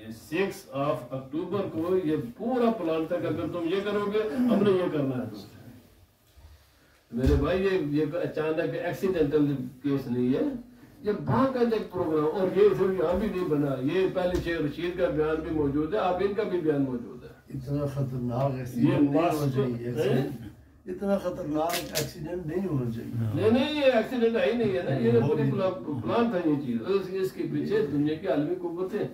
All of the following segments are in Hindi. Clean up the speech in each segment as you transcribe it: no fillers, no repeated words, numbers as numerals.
ये 6 अक्टूबर को ये पूरा प्लान था कि अगर तुम ये करोगे हमने ये करना है तुमसे। मेरे भाई ये अचानक एक्सीडेंटल केस नहीं है, ये बाकायदा एक प्रोग्राम। और ये सिर्फ यहाँ भी नहीं बना, ये पहले शेख रशीद का बयान भी मौजूद है, आप इनका भी बयान मौजूद है। इतना खतरनाक इतना खतरनाक एक्सीडेंट नहीं होना चाहिए। नहीं ये एक्सीडेंट है ही नहीं है ना, ये पूरी प्लान था ये चीज। इसके पीछे दुनिया की आलमी कुव्वतें,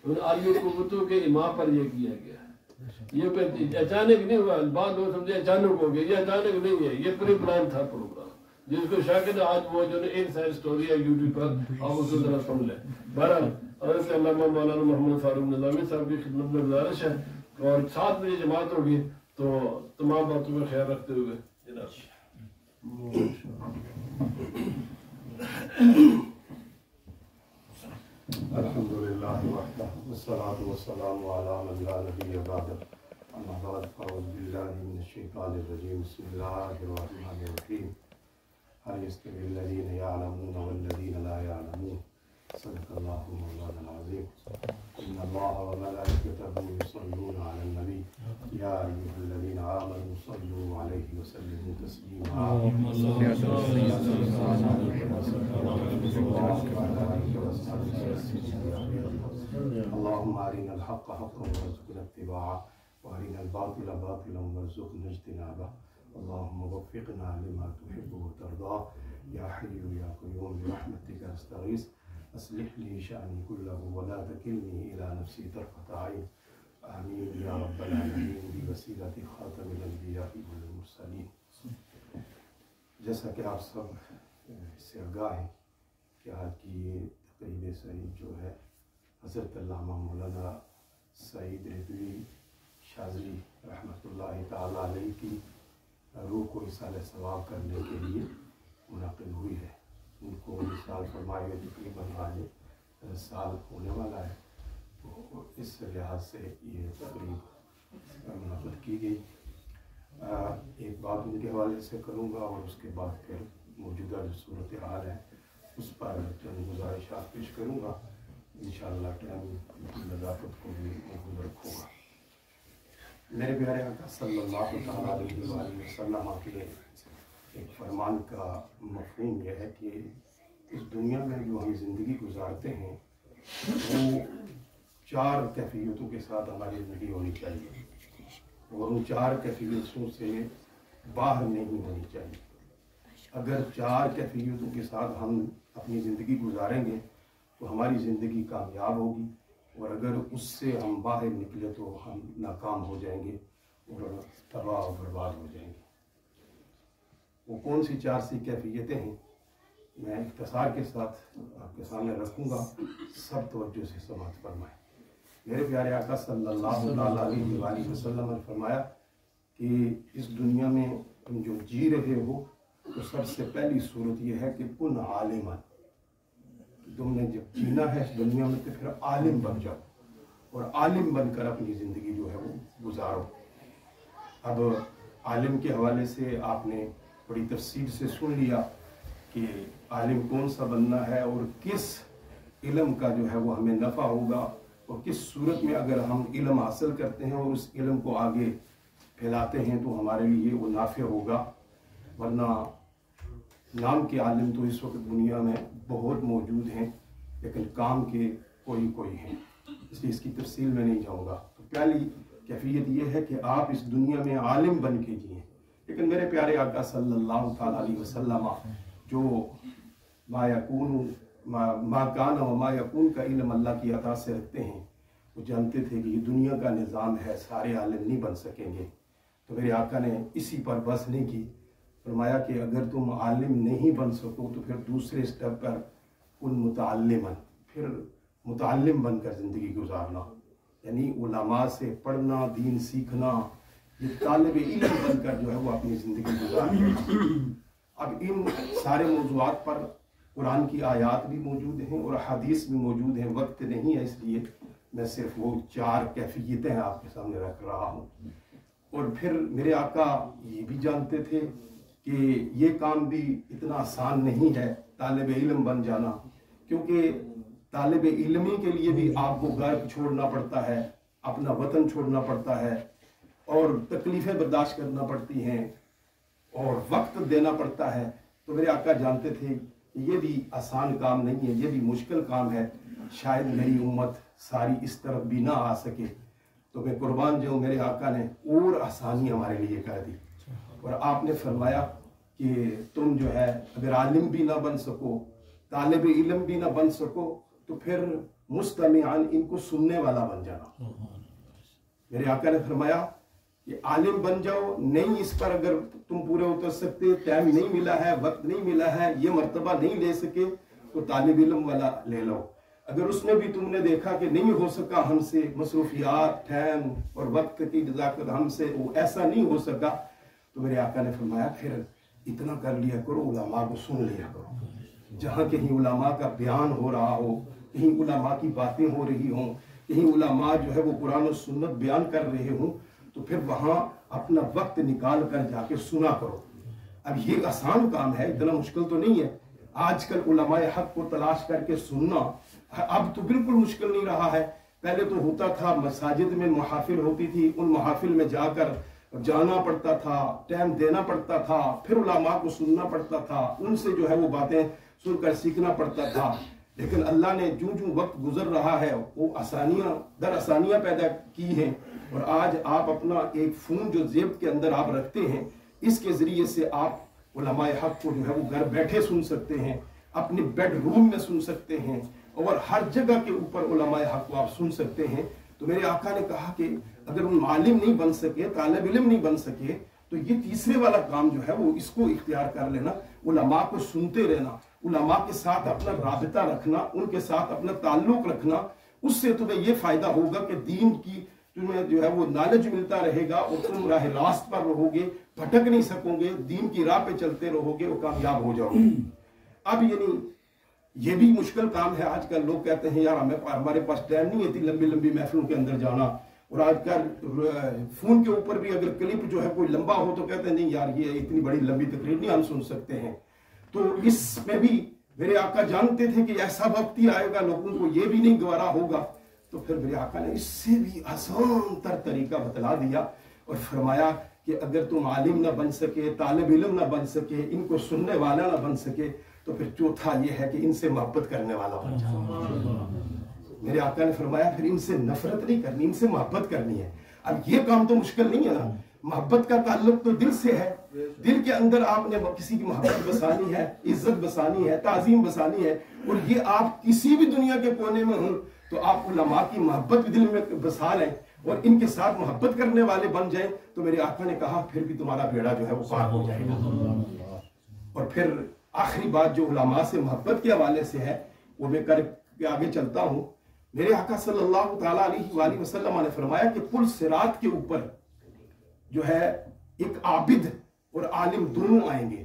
उन आलमी कुव्वतों के इमाम पर ये किया गया। ये अचानक नहीं हुआ, बात लोग समझे अचानक हो गया, ये अचानक नहीं है, ये पूरी प्लान था प्रोग्राम। जिसको शायद आज वो जो इनसाइड स्टोरी है यूट्यूब पर, आप उसको जरा सुन ले। बहरहाल मौलाना मोहम्मद फारूक निज़ामी साहब की खिदमत में गुजारिश है, और 7 बजे जमात होगी, तो तमाम बातों में ख्याल रखते हुए जनाब। अल्हम्दुलिल्लाह वस्सलातु वस्सलामु अला मन ला नबिय्य बअदह, अम्मा बाद फ़अऊज़ु बिल्लाहि मिनश शैतानिर रजीम, बिस्मिल्लाहिर रहमानिर रहीम। हल यस्तविल लज़ीना यअलमून वल्लज़ीना ला यअलमून, सदक़ल्लाहु मौलाना अज़ीम। इन्नल्लाह व मलाइकतहु युसल्लूना अलन नबी, या अय्युहल्लज़ीना आमनू सल्लू अलैहि व सल्लिमू तस्लीमा। अल्लाहुम्मा अरिनल हक़्क़ हक़्क़न वरज़ुक़ना इत्तिबाअह, व अरिनल बातिला बातिलन वरज़ुक़ना इज्तिनाबह। अल्लाहुम्मा वफ़्फ़िक़ना लिमा तुहिब्बु व तर्दा, या हय्यु या क़य्यूम बिरहमतिका अस्तगीस, अस्लिह ली शअनी कुल्लहु व ला तकिलनी इला नफ्सी तर्फ़त ऐन। आमीन या रब्बल आलमीन बिवसीलति ख़ातमिल अंबिया'i वल मुरसलीन। जैसा कि आप सब इससे आगाह हैं कि आज की ये तक़रीब सईद जो है हज़रत अल्लामा मौलाना सईद रिज़वी शाज़ली रहमतुल्लाहि ताला अलैहि की रूह को इसाले सवाब करने के लिए मुनक़िद हुई है। उनको साल फरमाए हुए तकरीबन आज साल होने वाला है, तो इस लिहाज से ये तकरीब मुनक़िद की गई। एक बात उनके हवाले से करूँगा और उसके बाद फिर मौजूदा जो सूरत हाल है उस पर चंद गुज़ारिशात पेश करूँगा। इंशाअल्लाह टाइम की नज़ाकत को भी महफूज़ रखूँगा। मेरे प्यारे आका सल्लल्लाहु अलैहि वसल्लम के एक फरमान का मफ़हूम यह है कि इस दुनिया में जो हम ज़िंदगी गुजारते हैं वो 4 कैफियतों के साथ हमारी ज़िंदगी होनी चाहिए, और उन 4 कैफियतों से बाहर नहीं होनी चाहिए। अगर 4 कैफियतों के साथ हम अपनी ज़िंदगी गुजारेंगे तो हमारी ज़िंदगी कामयाब होगी, और अगर उससे हम बाहर निकले तो हम नाकाम हो जाएंगे और तबाह और बर्बाद हो जाएंगे। वो कौन सी 4 सी कैफियतें हैं मैं इख्तिसार के साथ आपके सामने रखूँगा, सब तवज्जो से समाअत फरमाएं। मेरे प्यारे आका सल्लल्लाहु अलैहि वसल्लम ने फरमाया कि इस दुनिया में तुम जो जी रहे हो तो सबसे पहली सूरत यह है कि कुन आलिमन, तुमने जब जीना है इस दुनिया में तो फिर आलिम बन जाओ, और आलिम बनकर अपनी ज़िंदगी जो है वो गुजारो। अब आलिम के हवाले से आपने बड़ी तफसील से सुन लिया कि आलिम कौन सा बनना है और किस इल्म का जो है वो हमें नफ़ा होगा, और किस सूरत में अगर हम इल्म हासिल करते हैं और उस इल्म को आगे फैलाते हैं तो हमारे लिए वो नाफ़े होगा। वरना नाम के आलिम तो इस वक्त दुनिया में बहुत मौजूद हैं, लेकिन काम के कोई हैं, इसलिए इसकी तफसील में नहीं जाऊँगा। तो पहली कैफियत ये है कि आप इस दुनिया में आलिम बन के जिए। लेकिन मेरे प्यारे आका सल्लल्लाहु अलैहि वसल्लम जो मा कान व मा यकून का इल्म अल्लाह की अता से रखते हैं, वो जानते थे कि ये दुनिया का निज़ाम है, सारे आलिम नहीं बन सकेंगे। तो मेरे आका ने इसी पर बस नहीं की, फरमाया कि अगर तुम आलिम नहीं बन सको तो फिर दूसरे स्टेप पर उन मुतअल्लिमन, फिर मुतअल्लिम बनकर ज़िंदगी गुजारना, यानी उलमा से पढ़ना, दीन सीखना, ये तालिब इल्म बनकर जो है वो अपनी ज़िंदगी गुजारना। अब इन सारे मौज़ूआत पर कुरान की आयात भी मौजूद हैं और हदीस भी मौजूद हैं। वक्त नहीं है इसलिए मैं सिर्फ वो 4 कैफियतें आपके सामने रख रहा हूँ। और फिर मेरे आका ये भी जानते थे कि ये काम भी इतना आसान नहीं है तालिब इल्म बन जाना, क्योंकि तालिब इल्मी के लिए भी आपको घर छोड़ना पड़ता है, अपना वतन छोड़ना पड़ता है और तकलीफें बर्दाश्त करना पड़ती हैं और वक्त देना पड़ता है। तो मेरे आका जानते थे कि ये भी आसान काम नहीं है, ये भी मुश्किल काम है, शायद मेरी उम्मत सारी इस तरफ भी ना आ सके। तो मैं कुर्बान जो मेरे आका ने और आसानी हमारे लिए कर दी और आपने फरमाया कि तुम जो है अगर आलिम भी ना बन सको, तालिब इल्म भी ना बन सको, तो फिर मुस्तमिआन, इनको सुनने वाला बन जाना। मेरे आका ने फरमाया कि आलिम बन जाओ, नहीं इस पर अगर तुम पूरे उतर सकते, टाइम नहीं मिला है, वक्त नहीं मिला है, ये मर्तबा नहीं ले सके, तो तालिब इल्म वाला ले लो। अगर उसमें भी तुमने देखा कि नहीं हो सका हमसे, मसरूफियात, टाइम और वक्त की नज़ाकत हमसे वो ऐसा नहीं हो सका, तो मेरे आका ने फरमाया फिर इतना कर लिया करो, उलमा को सुन लिया करो। जहाँ कहीं उलमा का बयान हो रहा हो, कहीं उलमा की बातें हो रही हों, कहीं उलमा जो है वो कुरान और सुन्नत बयान कर रहे हों, तो फिर वहाँ अपना वक्त निकाल कर जाके सुना करो। अब ये आसान काम है, इतना मुश्किल तो नहीं है। आजकल उलमाए हक को तलाश करके सुनना अब तो बिल्कुल मुश्किल नहीं रहा है। पहले तो होता था, मसाजिद में महाफिल होती थी, उन महाफिल में जाकर जाना पड़ता था, टाइम देना पड़ता था, फिर उलमा को सुनना पड़ता था, उनसे जो है वो बातें सुनकर सीखना पड़ता था। लेकिन अल्लाह ने जो जो वक्त गुजर रहा है वो आसानियां दर आसानियां पैदा की हैं और आज आप अपना एक फोन जो जेब के अंदर आप रखते हैं, इसके जरिए से आप उलमाए हक को जो है वो घर बैठे सुन सकते हैं, अपने बेडरूम में सुन सकते हैं और हर जगह के ऊपर उलमाए हक को आप सुन सकते हैं। तो मेरे आका ने कहा कि अगर उन मालिम नहीं बन सके, तालिब इल्म नहीं बन सके, तो ये तीसरे वाला काम जो है वो इसको इख्तियार कर लेना, उलमा को सुनते रहना, उलमा के साथ अपना राबिता रखना, उनके साथ अपना ताल्लुक रखना। उससे तुम्हें ये फायदा होगा कि दीन की तुम्हें जो है वो नॉलेज मिलता रहेगा और तुम राह रास्त पर रहोगे, भटक नहीं सकोगे, दीन की राह पे चलते रहोगे और कामयाब हो जाओगे। अब ये भी मुश्किल काम है। आजकल लोग कहते हैं यार हमारे पास टाइम नहीं है इतनी लंबी लंबी महफिलों के अंदर जाना, और आजकल फोन के ऊपर भी अगर क्लिप जो है कोई लंबा हो तो कहते हैं नहीं यार ये इतनी बड़ी लंबी तकरीर नहीं हम सुन सकते हैं। तो इसमें भी मेरे आका जानते थे कि ऐसा वक्त ही आएगा लोगों को ये भी नहीं गवारा होगा। तो फिर मेरे आका ने इससे भी आसान तर तरीका बतला दिया और फरमाया कि अगर तुम आलिम ना बन सके, तालिब इल्म ना बन सके, इनको सुनने वाला ना बन सके, तो फिर चौथा ये है कि इनसे मोहब्बत करने वाला बन जाओ। मेरे आका ने फरमाया फिर इनसे नफरत नहीं करनी, इनसे मोहब्बत करनी है। अब ये काम तो मुश्किल नहीं है ना, मोहब्बत का ताल्लुक तो दिल से है। दिल के अंदर आपने किसी की मोहब्बत बसानी है, इज्जत बसानी है, ताजीम बसानी है, और ये आप किसी भी दुनिया के कोने में हो तो आप उलमा की मोहब्बत दिल में बसा लें और इनके साथ मोहब्बत करने वाले बन जाएं, तो मेरे आका ने कहा फिर भी तुम्हारा बेड़ा जो है वो पार हो जाएगा। और फिर आखिरी बात जो उलमा से मोहब्बत के हवाले से है वो मैं करके आगे चलता हूँ। मेरे आका सल्लल्लाहु तआला अलैहि वसल्लम ने फरमाया कि पुल सिरात के ऊपर जो है एक आबिद और आलिम दोनों आएंगे।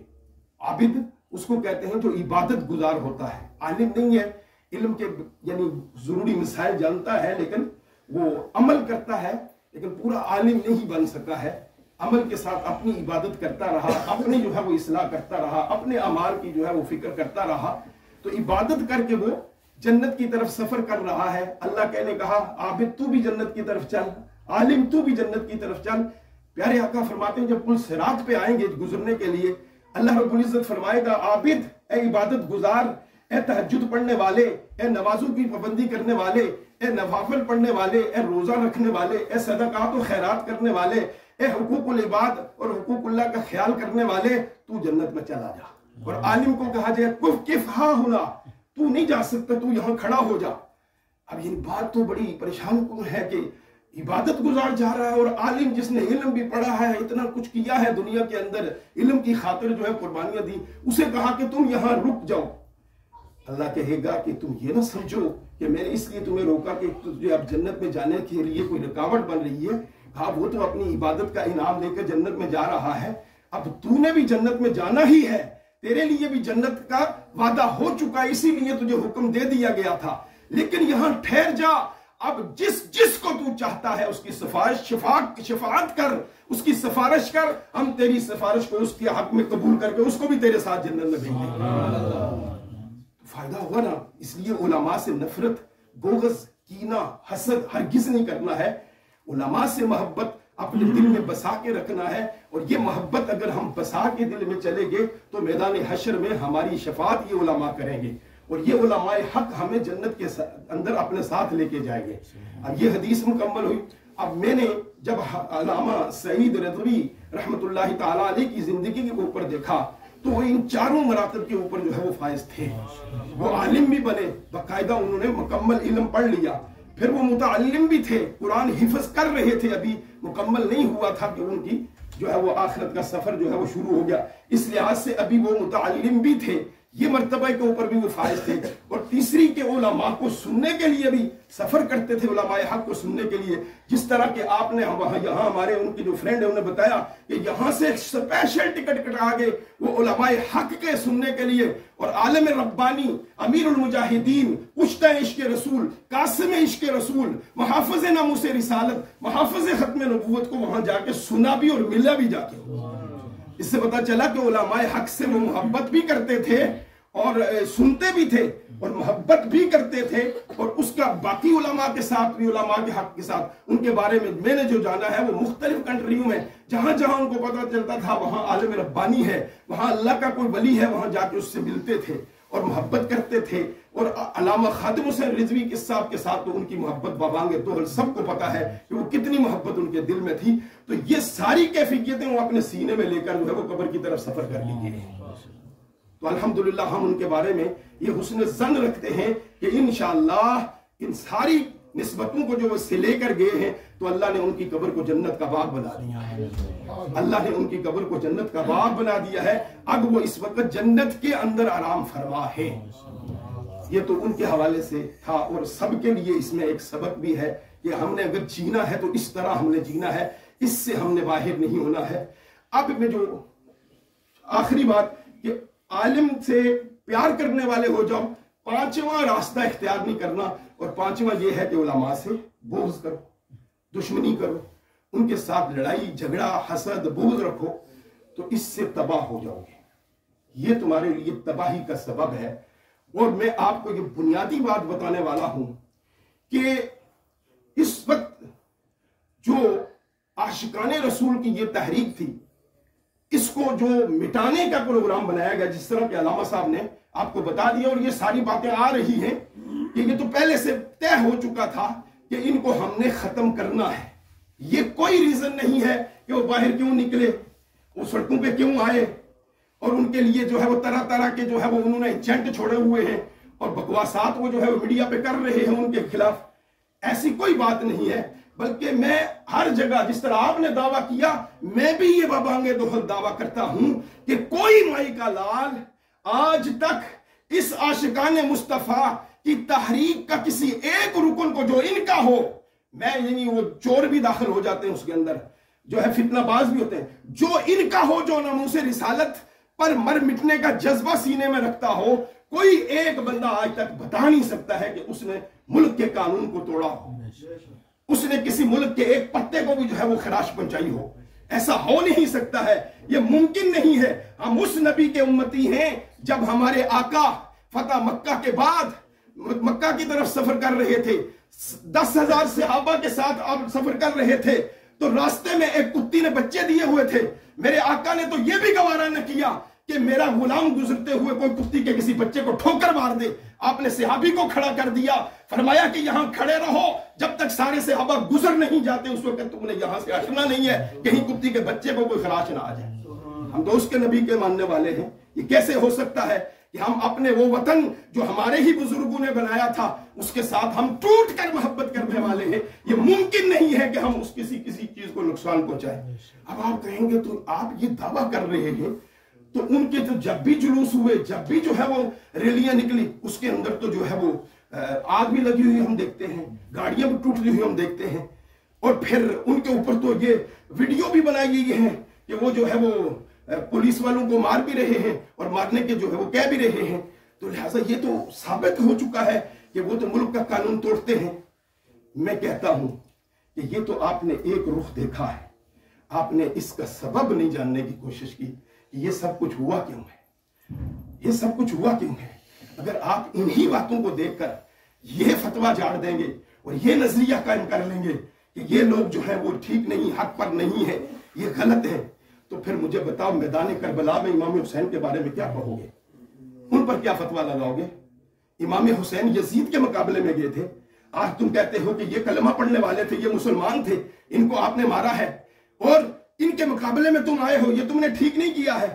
आबिद उसको कहते हैं जो इबादत गुजार होता है, आलिम नहीं है, इल्म के यानी जरूरी मिसाइल जानता है लेकिन वो अमल करता है, लेकिन पूरा आलिम नहीं बन सका है। अमल के साथ अपनी इबादत करता रहा, अपनी जो है वो इस्लाह करता रहा, अपने अमाल की जो है वो फिक्र करता रहा, तो इबादत करके वो जन्नत की तरफ सफर कर रहा है। अल्लाह कहने कहा आबिद तू भी जन्नत की तरफ चल, आलिम तू भी जन्नत की तरफ चल। प्यारे आका फरमाते हैं जब पुल सिरात पे आएंगे गुजरने के लिए, अल्लाह रब्बुल इज्जत फरमाएगा आबिद, ए इबादत गुजार, ए तहज्जुद पढ़ने वाले, ए नमाजों की पाबंदी करने वाले, ए नवाफिल पढ़ने वाले, ए रोजा रखने वाले, ए सदकात और खैरात करने वाले, ए हुकूकुल इबाद और हुकूकुल्लाह का ख्याल करने वाले, तू जन्नत में चला जा। और आलिम को कहा जाए कुफ किफ हा हुना, तू नहीं जा सकता, तू यहां खड़ा हो जा। अब ये बात तो बड़ी परेशान कौन है कि इबादत गुजार जा रहा है और आलिम जिसने इल्म भी पढ़ा है, इतना कुछ किया है दुनिया के अंदर, इल्म की खातिर जो है कुर्बानियां दी, उसे कहा कि तुम यहां रुक जाओ। अल्लाह कहेगा कि तुम ये ना समझो कि मैंने इसलिए तुम्हें रोका कि तुझे अब जन्नत में जाने के लिए कोई रुकावट बन रही है। हाँ वो तो अपनी इबादत का इनाम लेकर जन्नत में जा रहा है, अब तूने भी जन्नत में जाना ही है, तेरे लिए भी जन्नत का वादा हो चुका है, इसीलिए तुझे हुक्म दे दिया गया था। लेकिन यहां ठहर जा, अब जिसको तू चाहता है उसकी शफाअत कर, उसकी सिफारिश कर, हम तेरी सिफारिश को उसके हक में कबूल करके उसको भी तेरे साथ जन्नत में भेजेंगे। फायदा होगा ना। इसलिए उलमा से नफरत, बोगस, कीना, हसद हरगिज नहीं करना है। उलमा से मोहब्बत अपने दिल में बसा के रखना है, और ये मोहब्बत अगर हम बसा के दिल में चले गए तो मैदान हशर में हमारी शफात ये उलमा करेंगे, और ये उलमाए हक हमें जन्नत के अंदर अपने साथ लेके जाएंगे। अब ये हदीस मुकम्मल हुई। अब मैंने जब अल्लामा सईद रिजवी रहमतुल्लाहि ताला अलैह की जिंदगी के ऊपर देखा तो वो इन चारों मरातब के ऊपर जो है वो फायज थे। वो आलिम भी बने, बाकायदा उन्होंने मुकम्मल इल्म पढ़ लिया, फिर वो मुतअल्लिम भी थे, कुरान हिफ्ज कर रहे थे, अभी मुकम्मल नहीं हुआ था कि उनकी जो है वो आखिरत का सफर जो है वो शुरू हो गया, इस लिहाज से अभी वो मुतअल्लिम भी थे, ये मर्तबे के ऊपर भी वो फायज थे। और तीसरी के उलमा को सुनने के लिए भी सफर करते थे, उलमाए हक को सुनने के लिए। जिस तरह के आपने यहाँ हमारे उनके जो फ्रेंड है उन्होंने बताया कि यहाँ से स्पेशल टिकट कटा के वो उलमाए हक के सुनने के लिए, और आलम रब्बानी, अमीरुल मुजाहिदीन, पुश्ता इश्क रसूल, कासिम इश्क रसूल, मुहाफ़िज़ नामूस रिसालत, मुहाफ़िज़ खत्म नबूवत को वहां जाके सुना भी और मिला भी जाके। इससे पता चला कि उलमाए हक से वो मोहब्बत भी करते थे और सुनते भी थे और मोहब्बत भी करते थे, और उसका बाकी उलमा के साथ भी, उलमा के हक के साथ उनके बारे में मैंने जो जाना है वो मुख्तलिफ कंट्रियों में जहां जहां उनको पता चलता था वहां आलम रब्बानी है, वहां अल्लाह का कोई वली है, वहां जाके उससे मिलते थे और मोहब्बत करते थे। और अल्लामा खादिम हुसैन रिजवी के साहब के साथ तो उनकी मोहब्बत बाबांगे तो सबको पता है कि वो कितनी मोहब्बत उनके दिल में थी। तो ये सारी कैफियतें वो अपने सीने में लेकर जो है वो कब्र की तरफ सफर कर लिए। तो अल्हम्दुलिल्लाह हम उनके बारे में ये हुस्न ज़न रखते हैं कि इंशाअल्लाह इन सारी निस्बतों को जो वो से लेकर गए हैं तो अल्लाह ने उनकी कब्र को जन्नत का बाग बना दिया है। अल्लाह ने उनकी कब्र को जन्नत का बाग बना दिया है। अब वो इस वक्त जन्नत के अंदर आराम फरमा है। ये तो उनके हवाले से था, और सबके लिए इसमें एक सबक भी है कि हमने अगर जीना है तो इस तरह हमने जीना है, इससे हमने बाहर नहीं होना है। अब मैं जो आखिरी बात कि आलिम से प्यार करने वाले हो जाओ, पांचवा रास्ता इख्तियार नहीं करना, और पांचवा ये है कि उलमा से बोझ करो, दुश्मनी करो, उनके साथ लड़ाई झगड़ा हसद बोझ रखो, तो इससे तबाह हो जाओगे। ये तुम्हारे लिए तबाही का सबब है। और मैं आपको ये बुनियादी बात बताने वाला हूं कि इस वक्त जो आशिकाने रसूल की ये तहरीक थी, इसको जो मिटाने का प्रोग्राम बनाया गया, जिस तरह के अल्लामा साहब ने आपको बता दिया, और ये सारी बातें आ रही हैं कि ये तो पहले से तय हो चुका था कि इनको हमने खत्म करना है। ये कोई रीजन नहीं है कि वो बाहर क्यों निकले, वो सड़कों पे क्यों आए, और उनके लिए जो है वो तरह तरह के जो है वो उन्होंने एजेंट छोड़े हुए हैं और बकवासात वो जो है वो मीडिया पे कर रहे हैं उनके खिलाफ। ऐसी कोई बात नहीं है, बल्कि मैं हर जगह जिस तरह आपने दावा किया, मैं भी ये बाबांगे दोहल दावा करता हूं कि कोई माई का लाल आज तक इस आशिकाने मुस्तफा की तहरीक का किसी एक रुकन को जो इनका हो, मैं यानी वो चोर भी दाखिल हो जाते हैं उसके अंदर, जो है फितनाबाज भी होते हैं, जो इनका हो, जो नामूस रिसालत पर मर मिटने का जज्बा सीने में रखता हो, कोई एक बंदा आज तक बता नहीं सकता है कि उसने मुल्क के कानून को तोड़ा हो, उसने किसी मुल्क के एक पत्ते को भी जो है वो खराश पहुंचाई हो। ऐसा हो नहीं सकता है, यह मुमकिन नहीं है। हम उस नबी के उम्मती हैं जब हमारे आका फतह मक्का के बाद मक्का की तरफ सफर कर रहे थे, 10,000 सहाबा के साथ आप सफर कर रहे थे, तो रास्ते में एक कुत्ती ने बच्चे दिए हुए थे। मेरे आका ने तो यह भी गवारा न किया कि मेरा गुलाम गुजरते हुए कोई कुत्ती के किसी बच्चे को ठोकर मार दे। आपने सहाबी को खड़ा कर दिया, फरमाया कि यहां खड़े रहो जब तक सारे सहाबा गुजर नहीं जाते, उस वक्त तुमने यहां से हटना नहीं है, कहीं कुत्ती के बच्चे को कोई खराश ना आ जाए। हम तो उसके नबी के मानने वाले हैं। ये कैसे हो सकता है कि हम अपने वो वतन जो हमारे ही बुजुर्गों ने बनाया था उसके साथ हम टूट कर मोहब्बत करने वाले हैं? ये मुमकिन नहीं है कि हम उस किसी चीज को नुकसान पहुंचाएं। अब आप कहेंगे तो आप ये दावा कर रहे हैं, तो उनके तो जब भी जुलूस हुए, जब भी जो है वो रैलियां निकली, उसके अंदर तो जो है वो आग भी लगी हुई हम देखते हैं, गाड़ियां भी टूटी हुई हम देखते हैं, और फिर उनके ऊपर तो ये वीडियो भी बनाई गई है कि वो जो है वो पुलिस वालों को मार भी रहे हैं और मारने के जो है वो कह भी रहे हैं। तो लिहाजा ये तो साबित हो चुका है कि वो तो मुल्क का कानून तोड़ते हैं। मैं कहता हूं कि ये तो आपने एक रुख देखा है, आपने इसका सबब नहीं जानने की कोशिश की। ये सब कुछ हुआ क्यों है, ये सब कुछ हुआ क्यों है? अगर आप इन्हीं बातों को देखकर ये फतवा झाड़ देंगे और ये नजरिया कायम कर लेंगे कि ये लोग जो है वो ठीक नहीं, हक पर नहीं है, ये गलत है, तो फिर मुझे बताओ मैदान करबला में इमाम हुसैन के बारे में क्या कहोगे? उन पर क्या फतवा लगाओगे? इमाम हुसैन यजीद के मुकाबले में गए थे, आज तुम कहते हो कि ये कलमा पढ़ने वाले थे, ये मुसलमान थे, इनको आपने मारा है और इनके मुकाबले में तुम आए हो, ये तुमने ठीक नहीं किया है।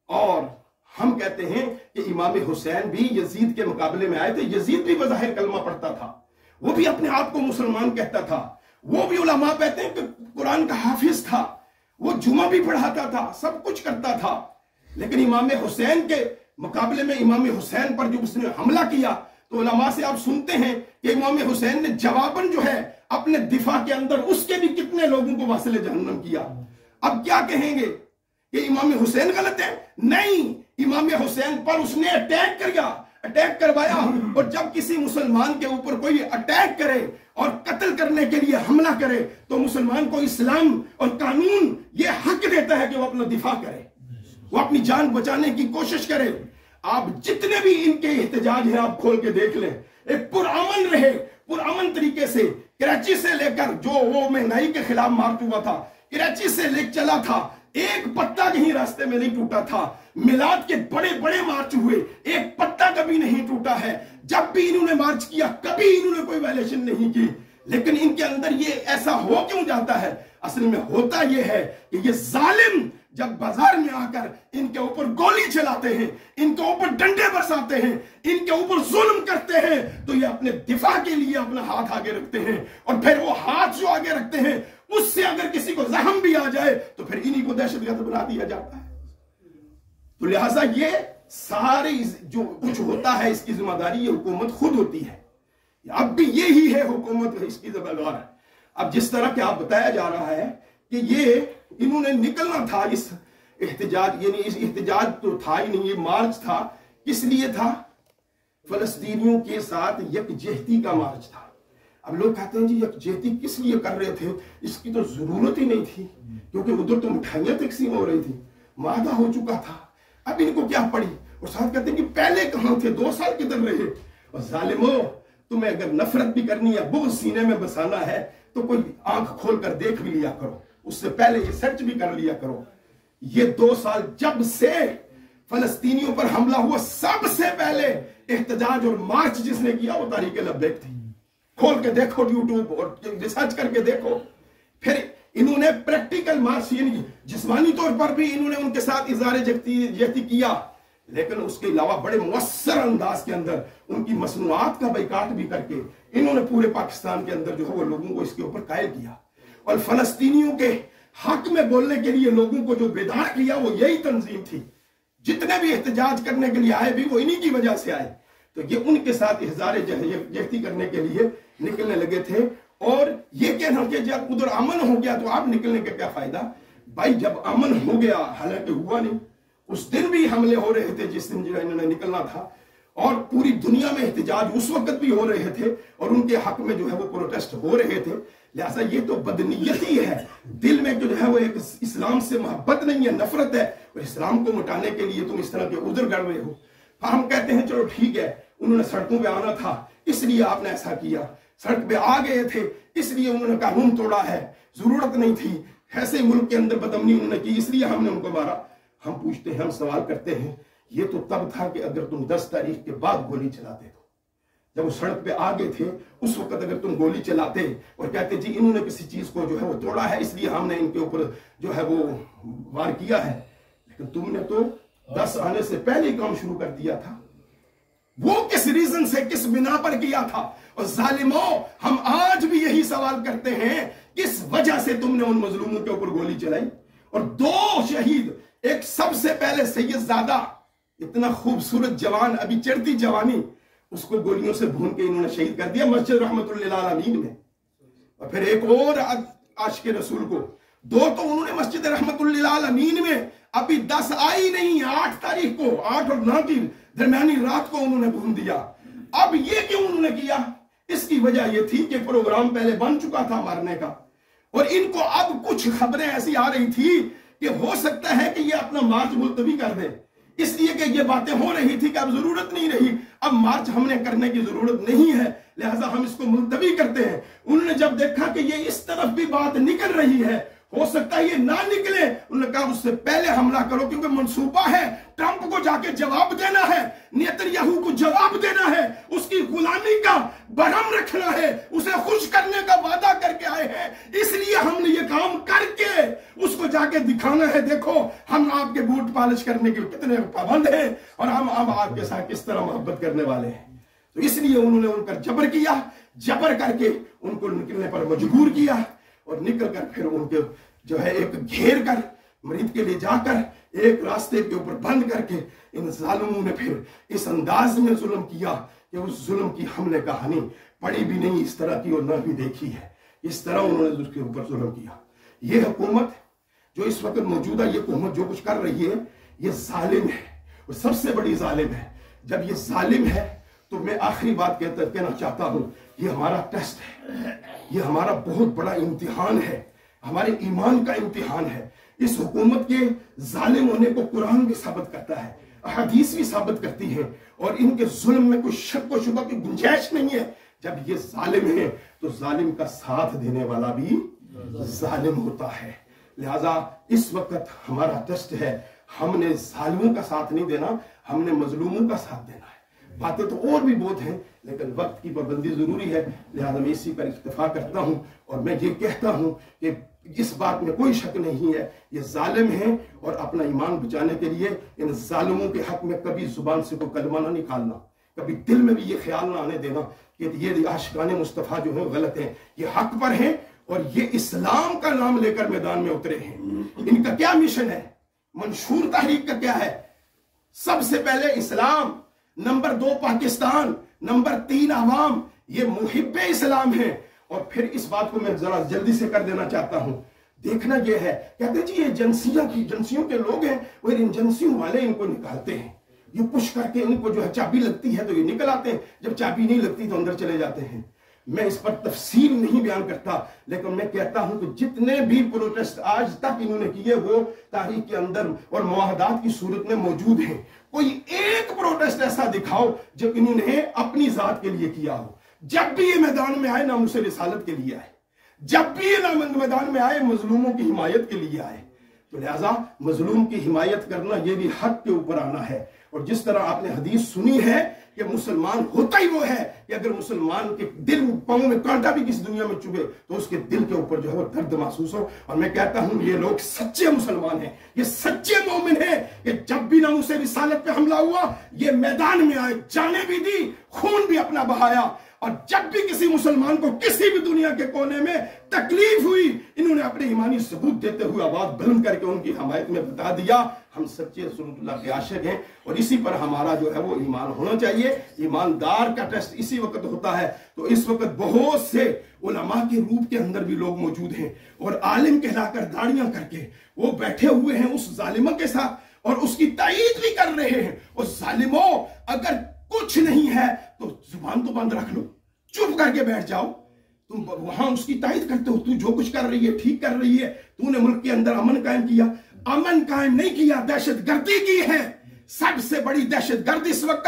और हम कहते हैं कि इमाम हुसैन भी यजीद के मुकाबले में आए थे, यजीद भी बज़ाहिर कलमा पढ़ता था, वो भी अपने आप को मुसलमान कहता था, वो भी उलमा कहते हैं कि कुरान का हाफिज था, वो जुमा भी पढ़ाता था, सब कुछ करता था। लेकिन इमाम हुसैन के मुकाबले में इमाम हुसैन पर जो उसने हमला किया, तो उलमा से आप सुनते हैं कि इमाम हुसैन ने जवाबन जो है अपने दिफा के अंदर उसके भी कितने लोगों को वासिले जहन्नम किया। अब क्या कहेंगे कि इमाम हुसैन गलत है? नहीं, इमाम हुसैन पर उसने अटैक करवाया, और जब किसी मुसलमान के ऊपर कोई अटैक करे और कत्ल करने के लिए हमला करे तो मुसलमान को इस्लाम और कानून ये हक देता है कि वो अपना दिफा करे, वो अपनी जान बचाने की कोशिश करे। आप जितने भी इनके एहतजाज हैं आप खोल के देख लें, एक पुरअमन रहे, पुरअमन तरीके से कराची से लेकर जो वो महंगाई के खिलाफ मार्च हुआ था, कराची से लेकर चला था, एक पत्ता कहीं रास्ते में नहीं टूटा था। मिलाद के बड़े बड़े मार्च हुए, एक पत्ता कभी नहीं टूटा है। जब भी इन्होंने मार्च किया कभी इन्होंने कोई वायलेशन नहीं की। लेकिन इनके अंदर ये ऐसा हो क्यों जाता है? असल में होता यह है कि ये जालिम जब बाजार में आकर इनके ऊपर गोली चलाते हैं, इनके ऊपर डंडे बरसाते हैं, इनके ऊपर जुल्म करते हैं, तो ये अपने दिफा के लिए अपना हाथ आगे रखते हैं, और फिर वो हाथ जो आगे रखते हैं उससे अगर किसी को जख्म भी आ जाए तो फिर इन्हीं को दहशतगर्द बना दिया जाता है। तो लिहाजा ये सारे जो कुछ होता है इसकी जिम्मेदारी ये हुकूमत खुद होती है। अब भी यही है हुकूमत इसकी जिम्मेदार है। अब जिस तरह के आप बताया जा रहा है कि ये इन्होंने निकलना था इस एहतजाज, यानी इस एहतजाज तो था ही नहीं, ये मार्च था। किस लिए था? फलस्तीनियों के साथ यकजहती का मार्च था। अब लोग कहते हैं जी यकजहती किस लिए कर रहे थे, इसकी तो जरूरत ही नहीं थी, क्योंकि उधर तो मिठाइयां तकसीम हो रही थी, मादा हो चुका था, अब इनको क्या पड़ी। और साथ कहते हैं कि पहले कहां थे, 2 साल किधर रहे। और जालिमो, तुम्हें अगर नफरत भी करनी है, बुग़्ज़ सीने में बसाना है, तो कोई आंख खोल कर देख भी लिया करो, उससे पहले ये सर्च भी कर लिया करो। ये 2 साल जब से फलस्तीनियों पर हमला हुआ, सबसे पहले एहतजाज और मार्च जिसने किया वो तारीक लब्बैक थी। खोल के देखो यूट्यूब और रिसर्च करके देखो। फिर इन्होंने प्रैक्टिकल मार्च, यानी जिस्मानी तौर पर भी इन्होंने उनके साथ इज़हार यकजहती किया, लेकिन उसके अलावा बड़े मुअस्सर अंदाज के अंदर उनकी मसनूआत का बाइकाट भी करके इन्होंने पूरे पाकिस्तान के अंदर जो है वो लोगों को इसके ऊपर कायल किया। और फलस्तीनियों के हक में बोलने के लिए लोगों को जो बेदार किया वो यही तंजीम थी। जितने भी एहतजाज करने के लिए आए भी वो इन्हीं की वजह से आए। तो ये उनके साथ इज़हार यकजहती करने के लिए निकलने लगे थे। और ये कहना कि जब उधर अमन हो गया तो आप निकलने का क्या फायदा? भाई जब अमन हो गया, हालांकि हुआ नहीं, उस दिन भी हमले हो रहे थे जिस दिन इन्होंने निकलना था, और पूरी दुनिया में एहतजाज उस वक्त भी हो रहे थे और उनके हक में जो है वो प्रोटेस्ट हो रहे थे। लिहाजा ये तो बदनीयती है, दिल में जो है वो एक इस्लाम से मोहब्बत नहीं है, नफरत है, और इस्लाम को मिटाने के लिए तुम इस तरह के उधर कर रहे हो। हम कहते हैं चलो ठीक है, उन्होंने सड़कों पे आना था इसलिए आपने ऐसा किया, सड़क पे आ गए थे इसलिए उन्होंने कानून तोड़ा है, जरूरत नहीं थी, ऐसे मुल्क के अंदर बदअमनी उन्होंने की इसलिए हमने उनको मारा। हम पूछते हैं, हम सवाल करते हैं, ये तो तब था कि अगर तुम 10 तारीख के बाद गोली चलाते तो, जब वो सड़क पे आ गए थे उस वक्त अगर तुम गोली चलाते और कहते जी इन्होंने किसी चीज को जो है वो तोड़ा है इसलिए हमने इनके ऊपर जो है वो वार किया है, लेकिन तुमने तो 10 आने से पहले ही काम शुरू कर दिया था। वो किस रीजन से, किस बिना पर किया था? और जालिमो, हम आज भी यही सवाल करते हैं, किस वजह से तुमने उन मजलूमों के ऊपर गोली चलाई? और 2 शहीद, एक सबसे पहले सैयदजादा, इतना खूबसूरत जवान, अभी चढ़ती जवानी, उसको गोलियों से भून के इन्होंने शहीद कर दिया मस्जिद रहमतुल लिल आलमीन में। और फिर एक और आशिक़े रसूल को, 2 तो उन्होंने मस्जिद रहमतुल लिल आलमीन में, अभी 10 आई नहीं, 8 तारीख को, 8 और 9 की दरमियानी रात को उन्होंने भून दिया। अब ये क्यों उन्होंने किया? इसकी वजह यह थी कि प्रोग्राम पहले बन चुका था मारने का, और इनको अब कुछ खबरें ऐसी आ रही थी कि हो सकता है कि ये अपना मार्च मुलतवी कर दे। इसलिए कि ये बातें हो रही थी कि अब जरूरत नहीं रही, अब मार्च हमने करने की जरूरत नहीं है, लिहाजा हम इसको मुलतवी करते हैं। उन्होंने जब देखा कि ये इस तरफ भी बात निकल रही है, हो सकता है ये ना निकले, उन्होंने कहा उससे पहले हमला करो, क्योंकि मंसूबा है ट्रंप को जाके जवाब देना है, नेतन्याहू को जवाब देना है, उसकी गुलामी का बरहम रखना है, उसे खुश करने का वादा करके आए हैं। इसलिए हमने ये काम करके उसको जाके दिखाना है, देखो हम आपके बूट पॉलिश करने के कितने पाबंद हैं और हम आपके साथ किस तरह मोहब्बत करने वाले हैं। तो इसलिए उन्होंने उन पर जबर किया, जबर करके उनको निकलने पर मजबूर किया और निकल कर फिर उनके जो है एक घेर कर मरीद के लिए जाकर एक रास्ते के ऊपर बंद करके इन जालिमों ने फिर इस अंदाज में जुल्म किया कि उस जुल्म की हमने कहानी पढ़ी भी नहीं इस तरह की और न भी देखी है। इस तरह उन्होंने उसके ऊपर जुल्म किया। ये हुकूमत जो इस वक्त मौजूदा ये हुकूमत जो कुछ कर रही है ये जालिम है और सबसे बड़ी जालिम है। जब ये जालिम है तो मैं आखिरी बात कहना चाहता हूं, ये हमारा टेस्ट है, ये हमारा बहुत बड़ा इम्तिहान है, हमारे ईमान का इम्तिहान है। इस हुकूमत के जालिम होने को कुरान भी साबित करता है, हदीस भी साबित करती है और इनके जुल्म में कोई शक व शुबा की गुंजाइश नहीं है। जब ये जालिम है तो जालिम का साथ देने वाला भी जालिम होता है। लिहाजा इस वक्त हमारा टेस्ट है, हमने जालिमों का साथ नहीं देना, हमने मजलूमों का साथ देना है। बातें तो और भी बहुत हैं लेकिन वक्त की पाबंदी जरूरी है, लिहाजा मैं इसी पर इत्तेफाक करता हूं और मैं ये कहता हूं कि इस बात में कोई शक नहीं है ये जालिम है और अपना ईमान बचाने के लिए इन जालिमों के हक में कभी जुबान से कोई कलमा ना निकालना, कभी दिल में भी ये ख्याल ना आने देना कि ये आशिकाने मुस्तफ़ा जो है गलत है, ये हक पर है और ये इस्लाम का नाम लेकर मैदान में उतरे हैं। इनका क्या मिशन है, मंशूर तहरीक का क्या है? सबसे पहले इस्लाम, नंबर 2 पाकिस्तान, नंबर 3 आवाम, ये मुहिब्बे इस्लाम है। और फिर इस बात को मैं जरा जल्दी से कर देना चाहता हूं, देखना यह है, कहते जी ये एजेंसियों के लोग हैं, वो इन एजेंसियों वाले इनको निकालते हैं, ये पुश करके इनको जो है चाबी लगती है तो ये निकल आते हैं, जब चाबी नहीं लगती तो अंदर चले जाते हैं। मैं इस पर तफसील नहीं बयान करता लेकिन मैं कहता हूं कि जितने भी प्रोटेस्ट आज तक इन्होंने किए वो तारीख के अंदर और मुआहदात की सूरत में मौजूद हैं। कोई एक प्रोटेस्ट ऐसा दिखाओ जो इन्होंने अपनी जात के लिए किया हो। जब भी ये मैदान में आए नामुसे रिसालत के लिए आए, जब भी ये मैदान में आए मजलूमों की हिमायत के लिए आए। तो लिहाजा मजलूम की हिमायत करना ये भी हक के ऊपर आना है। और जिस तरह आपने हदीस सुनी है कि मुसलमान होता ही वो है कि अगर मुसलमान के दिल पांव में कांटा भी किसी दुनिया में चुभे तो उसके दिल के ऊपर जो है वो दर्द महसूस हो। और मैं कहता हूं ये लोग सच्चे मुसलमान हैं, ये सच्चे मोमिन हैं कि जब भी नामुसे रिसालत पे हमला हुआ ये मैदान में आए, जाने भी दी, खून भी अपना बहाया। और जब भी किसी मुसलमान को किसी भी दुनिया के कोने में तकलीफ हुई इन्होंने अपने ईमानी सबूत देते हुए आवाज बुलंद करके उनकी हमायत में बता दिया हम सच्चे रसूलुल्लाह के आशिक हैं। और इसी पर हमारा जो है वो ईमान होना चाहिए। ईमानदार का टेस्ट इसी वक्त होता है। तो इस वक्त बहुत से उलमा के रूप के अंदर भी लोग मौजूद हैं और आलिम कहलाकर दाढ़ियां करके वो बैठे हुए हैं उस जालिमा के साथ और उसकी तायीद भी कर रहे हैं। उस जालिमों अगर कुछ नहीं है तो जुबान तो बंद रख लो, चुप करके बैठ जाओ। तुम वहां उसकी तायद करते हो, तू जो कुछ कर रही है ठीक कर रही है, तूने मुल्क के अंदर अमन कायम किया। अमन कायम नहीं किया, दहशतगर्दी की है। सबसे बड़ी दहशतगर्द इस वक्त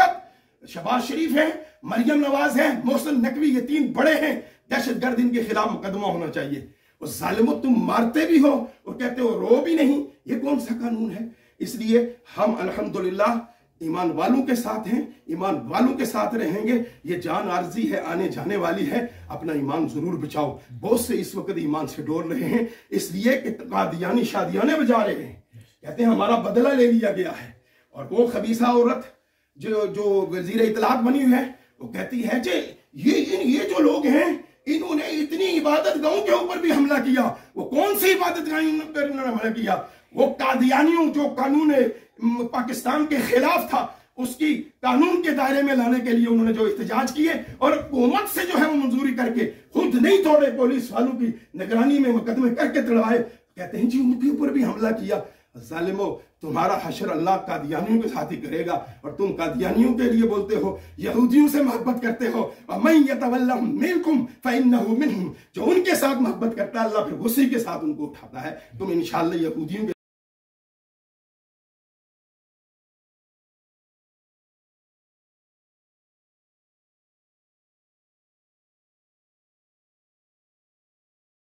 शहबाज शरीफ है, मरियम नवाज है, मोहसिन नकवी, ये 3 बड़े हैं। दहशतगर्द इनके खिलाफ मुकदमा होना चाहिए। और जालिमों तुम मारते भी हो और कहते हो रो भी नहीं, ये कौन सा कानून है? इसलिए हम अल्हम्दुलिल्लाह ईमान वालों के साथ हैं, ईमान वालों के साथ रहेंगे। ये जान आर्जी है, आने जाने वाली है, अपना ईमान जरूर बचाओ। बहुत से इस वक्त ईमान से डोर रहे हैं इसलिए कि कादियानी शादियाने बजा रहे हैं, कहते हैं हमारा बदला ले लिया गया है। और वो खबीसा औरत जो वजीर इतलात बनी हुई है वो कहती है कि ये जो लोग हैं इन्होंने इतनी इबादत गाहों के ऊपर भी हमला किया। वो कौन सी इबादत गाह पर इन्होंने हमला किया? वो कादियानियों जो कानून पाकिस्तान के खिलाफ था उसकी कानून के दायरे में लाने के लिए उन्होंने जो एहतजाज किए और हुकूमत से जो है वो मंजूरी करके खुद नहीं तोड़े, पुलिस वालों की निगरानी में मुकदमे करके तड़वाए। कहते हैं जी उनके ऊपर भी हमला किया। जालिमो तुम्हारा हशर अल्लाह कादियानियों के साथ ही करेगा। और तुम कादियानियों के लिए बोलते हो, यहूदियों से मोहब्बत करते हो, वमन यतवल्लहुम मिनकुम फइन्नहु मिनहुम, जो उनके साथ मोहब्बत करता है अल्लाह फिर उसी के साथ उनको उठाता है। तुम इंशाअल्लाह यहूदियों के